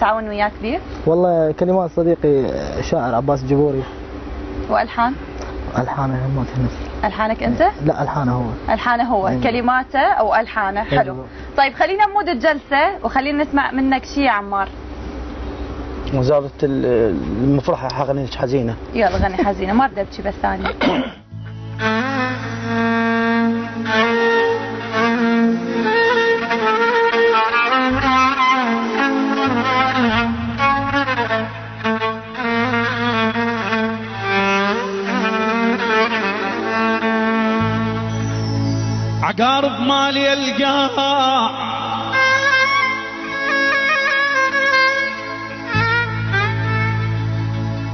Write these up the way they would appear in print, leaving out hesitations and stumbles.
تعاون وياك به؟ والله كلمات صديقي شاعر عباس الجبوري. والحان؟ الحانه ما تهمس. الحانك انت؟ لا الحانه هو. الحانه هو، كلماته او الحانه. حلو. طيب خلينا نمود الجلسه وخلينا نسمع منك شيء يا عمار. وزارة المفرحة حغني حزينة. يلا غني حزينة، ما بدي ابكي بس ثانية. عقارب مالي القاع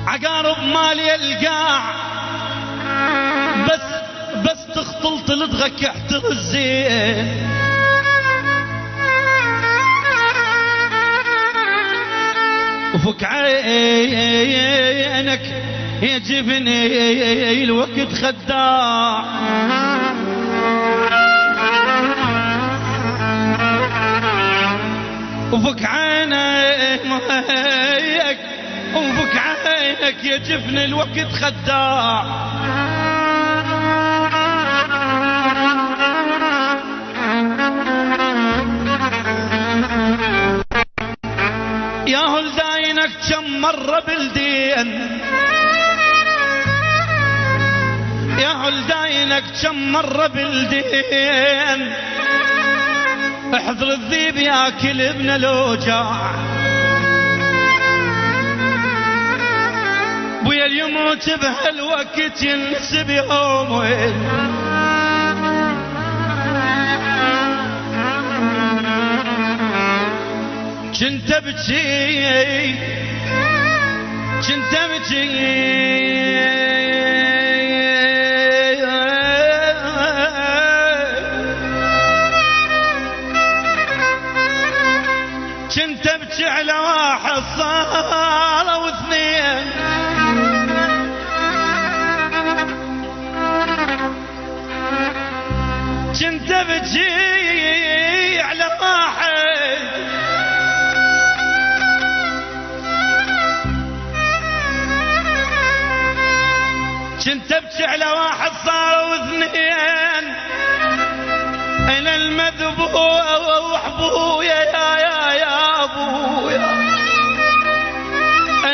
عقارب مالي القاع بس تخطل تلدغك احتر الزين وفك عينك يا جبني الوقت خداع وفك عينك وفك عينك يا جبن الوقت خداع يا هل داينك كم مرة بلدين يا هل داينك كم مرة بلدين احذر الذيب ياكل ابن الوجاع ويا اليموت بهالوقت ينسب يومين كنت ابكي كنت ابكي كنت ابكي على واحد صار واثنين كنت ابكي على واحد كنت ابكي على واحد صار واثنين انا المذبوح ابويا يا ابويا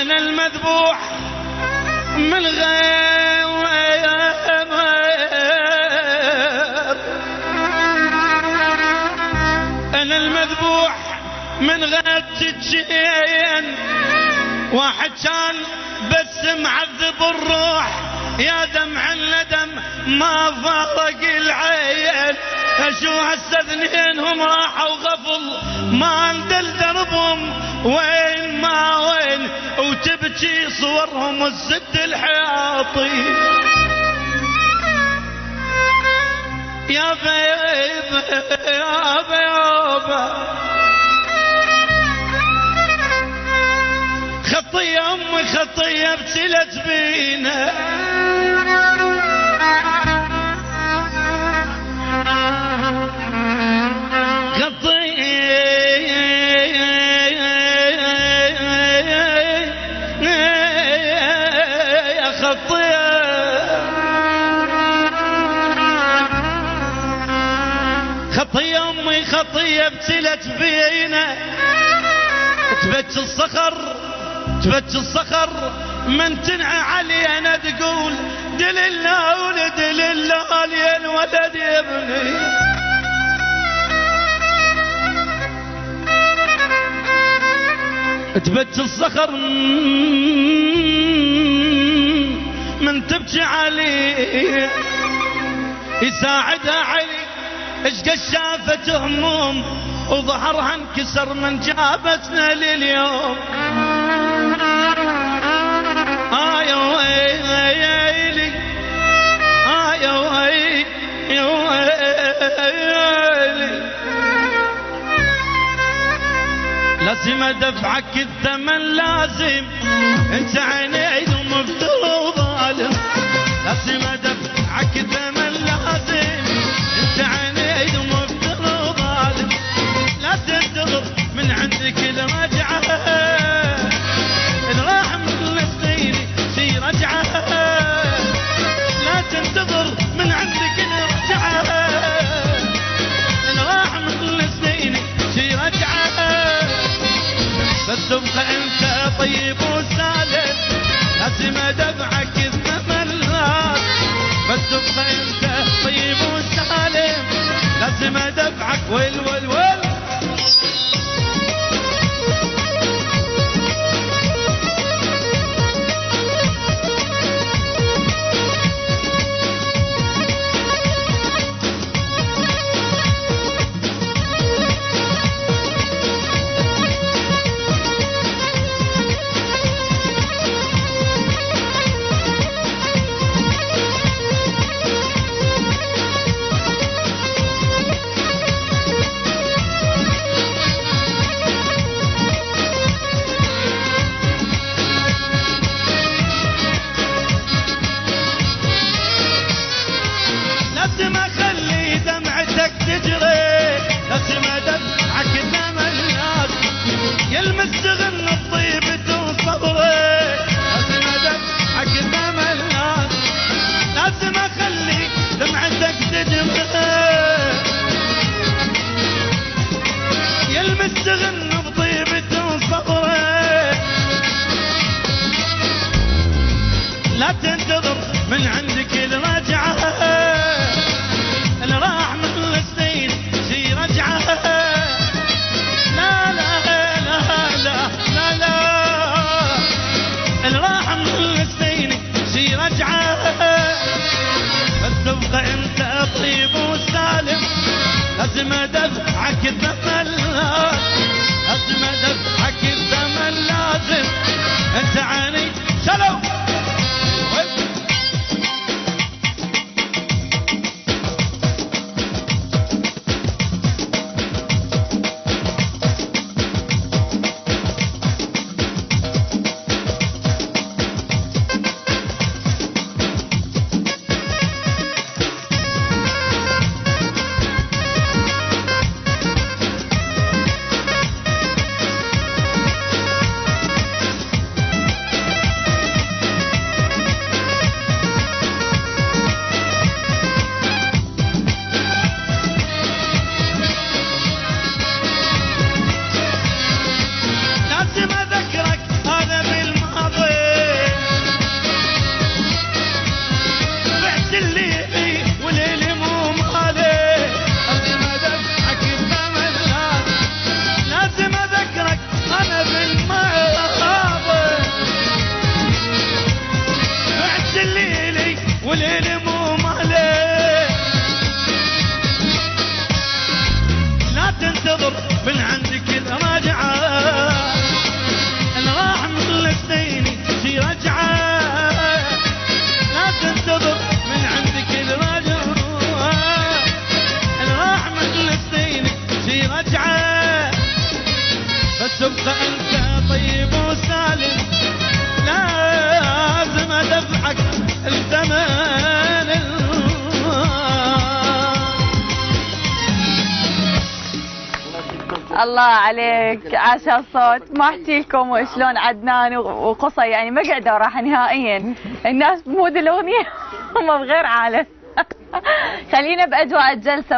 انا المذبوح من غير انا المذبوح من غير تجين واحد كان بس معذب الروح يا دمع الندم ما فرق العين شو هسه اثنينهم راحوا غفل ما ندل دربهم وين ما وين وتبكي صورهم الزد الحياطي يا بيبا يا بيبا خطية امي خطية ابتلت بينا خطية امي خطية ابتلت بينا تبت الصخر من تنعى علينا تقول دل الله ولد الله يا الولد يا ابني تبت الصخر من تبكي عليه يساعدها علي اشقى شافت هموم وظهرها انكسر من جابتنا لليوم يا ويلي يا ويلي يا ويلي لازم ادفعك الثمن لازم انت عيني ومفتر ظالم لازم ادفعك الثمن لازم انت عيني ومفتر ظالم لا تنتظر من عندك المجعل تبقى انت طيب وسالم لازم ادفعك الثملات. بس تبقى انت طيب وسالم لازم ادفعك ويل ويل ويل. لازم اخلي دمعتك تجري لازم ادفعك الثملات يلمس غن الطيبة وصبري لازم ادفعك الثملات. لازم اخلي دمعتك تجري يلمس غن بطيبة وصبري. لا تنتظر من عندك الرجعة اللي راح من السنين شي رجعة. لا لا لا لا لا لا اللي راح من السنين شي رجعة. بس تبقى انت طيب وسالم لازم ادفعك الثملات لازم ادفعك الثمن لازم انت عاني شلو. وليلي مو مالي لا تنتظر من عندك الراجعة اللي راح من السنين شي رجعة. لا تنتظر من عندك الراجعة اللي راح من السنين شي رجعة. بس تبقى انت طيب وسالم لازم ادفعك الثمن. الله عليك عاش الصوت. ما احكي لكم شلون عدنان وقصي يعني ما قعدوا راح نهائيا. الناس بمود الاغنيه هم بغير عالم. خلينا باجواء الجلسه.